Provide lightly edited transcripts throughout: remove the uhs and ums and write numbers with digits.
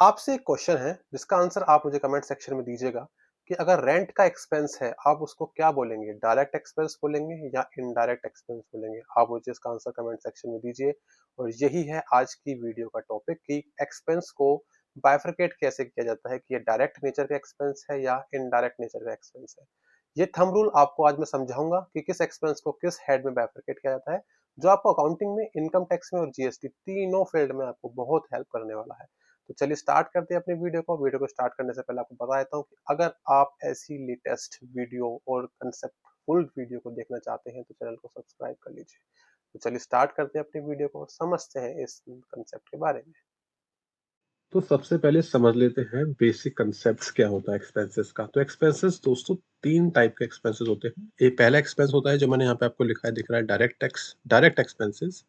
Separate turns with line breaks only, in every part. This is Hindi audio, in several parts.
आपसे एक क्वेश्चन है जिसका आंसर आप मुझे कमेंट सेक्शन में दीजिएगा कि अगर रेंट का एक्सपेंस है आप उसको क्या बोलेंगे? डायरेक्ट एक्सपेंस बोलेंगे या इनडायरेक्ट एक्सपेंस बोलेंगे? आप मुझे इसका आंसर कमेंट सेक्शन में दीजिए। और यही है आज की वीडियो का टॉपिक कि एक्सपेंस को बाइफरकेट कैसे किया जाता है कि ये डायरेक्ट नेचर का एक्सपेंस है या इनडायरेक्ट नेचर का एक्सपेंस है। ये थंब रूल आपको आज मैं समझाऊंगा कि किस एक्सपेंस को किस हेड में बाइफरकेट किया जाता है, जो आपको अकाउंटिंग में, इनकम टैक्स में और जीएसटी तीनों फील्ड में आपको बहुत हेल्प करने वाला है। तो चलिए स्टार्ट करते हैं अपनी वीडियो को स्टार्ट करने से पहले आपको बता देता हूँ कि अगर आप ऐसी लेटेस्ट वीडियो और कंसेप्टफुल वीडियो को देखना चाहते हैं तो चैनल को सब्सक्राइब कर लीजिए। तो चलिए स्टार्ट करते हैं अपनी वीडियो को और समझते हैं इस कंसेप्ट के बारे में।
तो सबसे पहले समझ लेते हैं बेसिक कंसेप्ट्स क्या होता है एक्सपेंसेस का। तो एक्सपेंसेस दोस्तों तीन टाइप के एक्सपेंसेस होते हैं। एक पहला एक्सपेंस होता है जो मैंने यहाँ पे आपको लिखा है, दिख रहा है, डायरेक्ट एक्सपेंसेस।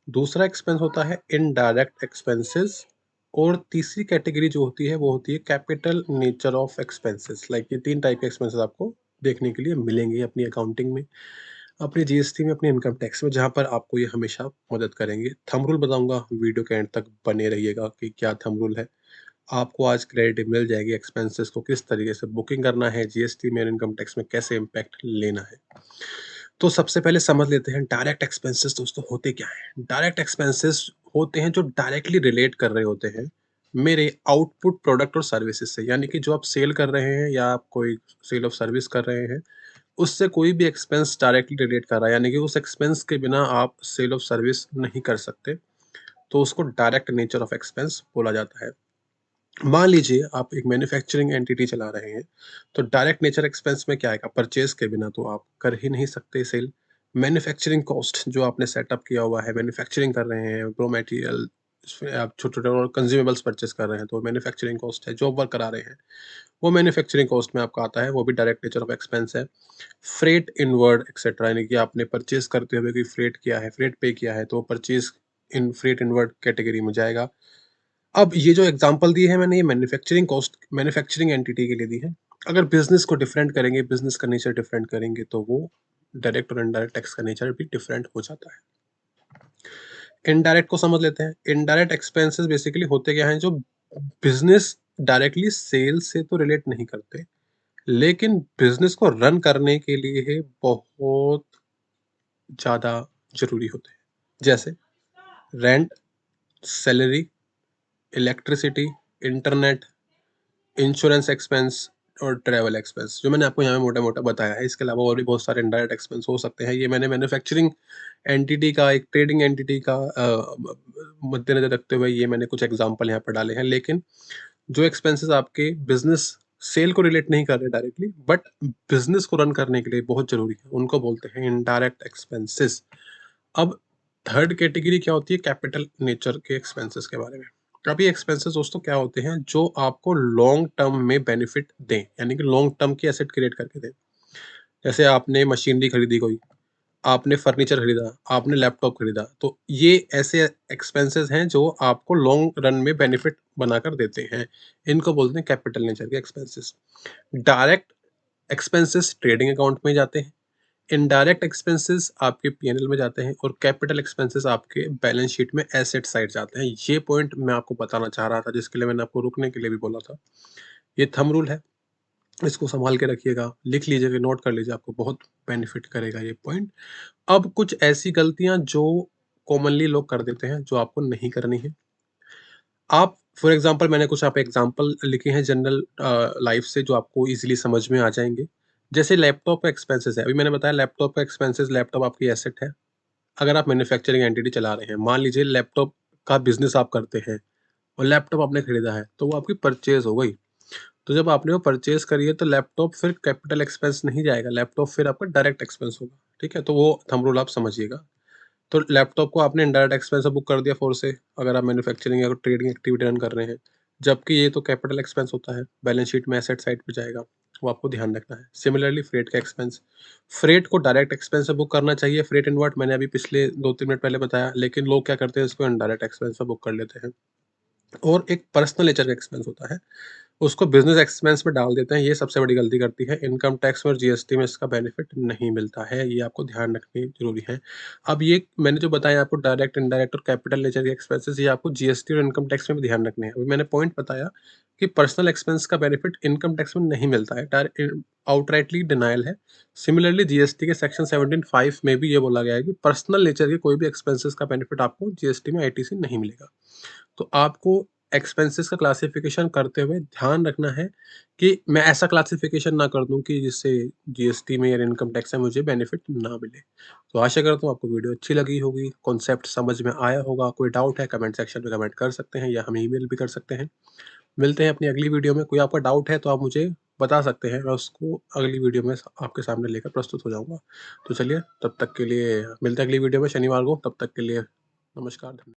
दूसरा एक्सपेंस होता है इनडायरेक्ट एक्सपेंसेस। और तीसरी कैटेगरी जो होती है वो होती है capital nature of expenses. Like ये तीन टाइप के एक्सपेंसेस आपको देखने के लिए मिलेंगे अपनी अकाउंटिंग में, अपनी जीएसटी में, अपनी इनकम टैक्स में, जहाँ पर आपको ये हमेशा मदद करेंगे। थंब रूल बताऊंगा, वीडियो के एंड तक बने रहिएगा कि क्या थंब रूल है। आपको आज क्लैरिटी मिल जाएगी एक्सपेंसेस को किस तरीके से बुकिंग करना है, जीएसटी में और इनकम टैक्स में कैसे इम्पैक्ट लेना है। तो सबसे पहले समझ लेते हैं डायरेक्ट एक्सपेंसेस दोस्तों होते क्या हैं। डायरेक्ट एक्सपेंसेस होते हैं जो डायरेक्टली रिलेट कर रहे होते हैं मेरे आउटपुट प्रोडक्ट और सर्विसेज से। यानी कि जो आप सेल कर रहे हैं या आप कोई सेल ऑफ सर्विस कर रहे हैं, उससे कोई भी एक्सपेंस डायरेक्टली रिलेट कर रहा है, यानी कि उस एक्सपेंस के बिना आप सेल ऑफ सर्विस नहीं कर सकते, तो उसको डायरेक्ट नेचर ऑफ एक्सपेंस बोला जाता है। मान लीजिए आप एक मैन्युफैक्चरिंग एंटिटी चला रहे हैं, तो डायरेक्ट नेचर एक्सपेंस में क्या आएगा? परचेज के बिना तो आप कर ही नहीं सकते सेल। मैन्युफैक्चरिंग कॉस्ट जो आपने सेटअप किया हुआ है, मैन्युफैक्चरिंग कर रहे हैं, रॉ मटेरियल, आप छोटे छोटे और कंज्यूमेबल्स परचेज कर रहे हैं, तो मैन्युफैक्चरिंग कॉस्ट है। जॉब वर्क करा रहे हैं, वो मैन्युफैक्चरिंग कॉस्ट में आपका आता है, वो भी डायरेक्ट नेचर ऑफ एक्सपेंस है। फ्रेट इनवर्ड एक्सेट्रा, यानी कि आपने परचेज करते हुए कोई फ्रेट किया है, फ्रेट पे किया है, तो purchase in freight inward category में जाएगा। अब ये जो एग्जांपल दी है मैंने, ये मैन्युफैक्चरिंग कॉस्ट, मैन्युफैक्चरिंग एंटिटी के लिए दी है। अगर बिजनेस को डिफरेंट करेंगे, बिजनेस का नेचर डिफरेंट करेंगे, तो वो डायरेक्ट और इनडायरेक्ट टैक्स का नेचर भी डिफरेंट हो जाता है। इनडायरेक्ट को समझ लेते हैं। इनडायरेक्ट एक्सपेंसेस बेसिकली होते क्या हैं, जो बिजनेस डायरेक्टली सेल से तो रिलेट नहीं करते, लेकिन बिजनेस को रन करने के लिए बहुत ज्यादा जरूरी होते हैं। जैसे rent, salary, electricity, internet, insurance expense और ट्रैवल एक्सपेंस, जो मैंने आपको यहाँ पे मोटा-मोटा बताया है। इसके अलावा और भी बहुत सारे इनडायरेक्ट एक्सपेंस हो सकते हैं। ये मैंने मैन्युफैक्चरिंग एंटिटी का, एक ट्रेडिंग एंटिटी का मद्देनज़र रखते हुए ये मैंने कुछ एग्ज़ाम्पल यहाँ पर डाले हैं। लेकिन जो एक्सपेंसेस आपके बिज़नेस सेल को रिलेट नहीं कर रहे डायरेक्टली, बट बिज़नेस को रन करने के लिए बहुत ज़रूरी है, उनको बोलते हैं इनडायरेक्ट एक्सपेंसेस। अब थर्ड कैटेगरी क्या होती है? कैपिटल नेचर के एक्सपेंसेस के बारे में। अब ये एक्सपेंसेस दोस्तों क्या होते हैं, जो आपको लॉन्ग टर्म में बेनिफिट दें, यानी कि लॉन्ग टर्म की एसेट क्रिएट करके दें। जैसे आपने मशीनरी खरीदी कोई, आपने फर्नीचर खरीदा, आपने लैपटॉप खरीदा, तो ये ऐसे एक्सपेंसेस हैं जो आपको लॉन्ग रन में बेनिफिट बनाकर देते हैं। इनको बोलते हैं कैपिटल नेचर के expenses. Direct expenses trading account में जाते हैं, इनडायरेक्ट एक्सपेंसेस आपके पीएनएल में जाते हैं, और कैपिटल एक्सपेंसेस आपके बैलेंस शीट में एसेट साइड जाते हैं। ये पॉइंट मैं आपको बताना चाह रहा था, जिसके लिए मैंने आपको रुकने के लिए भी बोला था। ये थंब रूल है, इसको संभाल के रखिएगा, लिख लीजिएगा, नोट कर लीजिए, आपको बहुत बेनिफिट करेगा ये पॉइंट। अब कुछ ऐसी गलतियां जो कॉमनली लोग कर देते हैं, जो आपको नहीं करनी है। आप फॉर एग्जांपल, मैंने कुछ आप एग्जांपल लिखे हैं जनरल लाइफ से, जो आपको इजीली समझ में आ जाएंगे। जैसे लैपटॉप का एक्सपेंसेस है, अभी मैंने बताया लैपटॉप का एक्सपेंसेस, लैपटॉप आपकी एसेट है। अगर आप मैन्युफैक्चरिंग एंटिटी चला रहे हैं, मान लीजिए लैपटॉप का बिजनेस आप करते हैं और लैपटॉप आपने खरीदा है, तो वो आपकी परचेज हो गई। तो जब आपने वो परचेज करी है, तो लैपटॉप फिर कैपिटल एक्सपेंस नहीं जाएगा, लैपटॉप फिर आपका डायरेक्ट एक्सपेंस होगा। ठीक है, तो वो थंब रूल आप समझिएगा। तो लैपटॉप को आपने इनडायरेक्ट एक्सपेंस बुक कर दिया फोर से, अगर आप मैन्युफैक्चरिंग या ट्रेडिंग एक्टिविटी रन कर रहे हैं, जबकि ये तो कैपिटल एक्सपेंस होता है, बैलेंस शीट में एसेट साइड पे जाएगा, वो आपको ध्यान रखना है। सिमिलरली फ्रेट का एक्सपेंस, फ्रेट को डायरेक्ट एक्सपेंस से बुक करना चाहिए। फ्रेट इनवर्ट मैंने अभी पिछले 2-3 मिनट पहले बताया, लेकिन लोग क्या करते हैं, इसको इनडायरेक्ट एक्सपेंस से बुक कर लेते हैं। और एक पर्सनल नेचर का एक्सपेंस होता है, उसको बिज़नेस एक्सपेंस में डाल देते हैं, ये सबसे बड़ी गलती करती है। इनकम टैक्स में और जीएसटी में इसका बेनिफिट नहीं मिलता है, ये आपको ध्यान रखनी ज़रूरी है। अब ये मैंने जो बताया आपको डायरेक्ट, इनडायरेक्ट और कैपिटल नेचर के एक्सपेंसेस, ये आपको जीएसटी और इनकम टैक्स में भी ध्यान रखने हैं। अभी मैंने पॉइंट बताया कि पर्सनल एक्सपेंस का बेनिफिट इनकम टैक्स में नहीं मिलता है, आउटराइटली डिनायल है। सिमिलरली जीएसटी के सेक्शन 17(5) में भी ये बोला गया है कि पर्सनल नेचर के कोई भी एक्सपेंसेस का बेनिफिट आपको जीएसटी में आईटीसी नहीं मिलेगा। तो आपको एक्सपेंसेस का क्लासिफिकेशन करते हुए ध्यान रखना है कि मैं ऐसा क्लासिफिकेशन ना कर दूं कि जिससे जीएसटी में या इनकम टैक्स में मुझे बेनिफिट ना मिले। तो आशा करता हूँ आपको वीडियो अच्छी लगी होगी, कॉन्सेप्ट समझ में आया होगा। कोई डाउट है कमेंट सेक्शन में कमेंट कर सकते हैं या हमें ईमेल भी कर सकते हैं। मिलते हैं अपनी अगली वीडियो में। कोई आपका डाउट है तो आप मुझे बता सकते हैं, मैं उसको अगली वीडियो में आपके सामने लेकर प्रस्तुत हो जाऊंगा। तो चलिए, तब तक के लिए मिलते हैं अगली वीडियो में शनिवार को। तब तक के लिए नमस्कार।